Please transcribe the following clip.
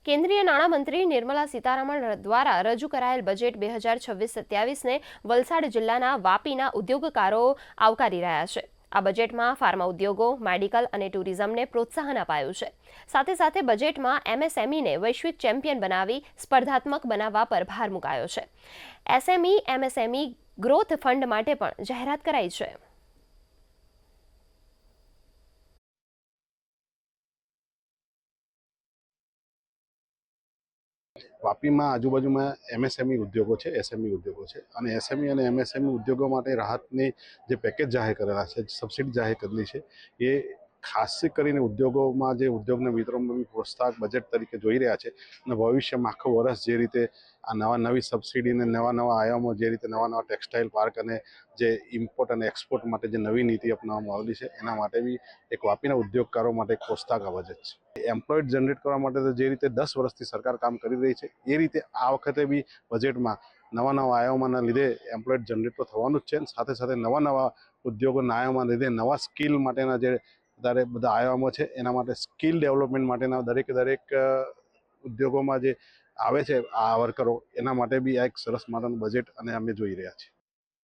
કેન્દ્રીય નાણામંત્રી નિર્મલા સીતારમણ દ્વારા રજૂ કરાયેલ બજેટ 2026-27ને વલસાડ જિલ્લાના વાપીના ઉદ્યોગકારો આવકારી રહ્યા છે। આ બજેટમાં ફાર્મા ઉદ્યોગો, મેડિકલ અને ટુરિઝમને પ્રોત્સાહન અપાયું છે। સાથે સાથે બજેટમાં એમએસએમઈને વૈશ્વિક ચેમ્પિયન બનાવી સ્પર્ધાત્મક બનાવવા પર ભાર મુકાયો છે। એમએસએમઈ ગ્રોથ ફંડ માટે પણ જાહેરાત કરાઈ છે। वापी में आजूबाजू में एमएसएमई उद्योगों है, एसएमई उद्योगों है और एसएमई और एमएसएमई उद्योगों माटे राहतनी जे पैकेज जाहिर करेला है, सब्सिडी जाहिर करेली है, ये खास करीने उद्योगों में जे उद्योगना मित्रों में भी प्रोत्साहक बजेट तरीके जोई रह्या छे અને ભવિષ્યમાં આખું વર્ષ જે રીતે આ નવી સબસિડી ને નવા આયામો જે રીતે નવા ટેક્સટાઇલ પાર્ક અને જે ઇમ્પોર્ટ અને એક્સપોર્ટ માટે જે નવી નીતિ અપનાવવામાં આવેલી છે એના માટે બી એક વાપીના ઉદ્યોગકારો માટે એક પ્રોત્સાહક આ બજેટ છે। એમ્પ્લોયડ જનરેટ કરવા માટે તો જે રીતે 10 વર્ષથી સરકાર કામ કરી રહી છે એ રીતે આ વખતે બી બજેટમાં નવા આયામોના લીધે એમ્પ્લોયડ જનરેટ તો થવાનું જ છે। સાથે સાથે નવા ઉદ્યોગોના આયામોના લીધે નવા સ્કિલ માટેના જે બધા આયામો છે એના માટે સ્કિલ ડેવલપમેન્ટ માટેના દરેક ઉદ્યોગોમાં જે આવે છે આ વર્કરો એના માટે બી આ એક સરસ માટેનું બજેટ અને અમે જોઈ રહ્યા છીએ।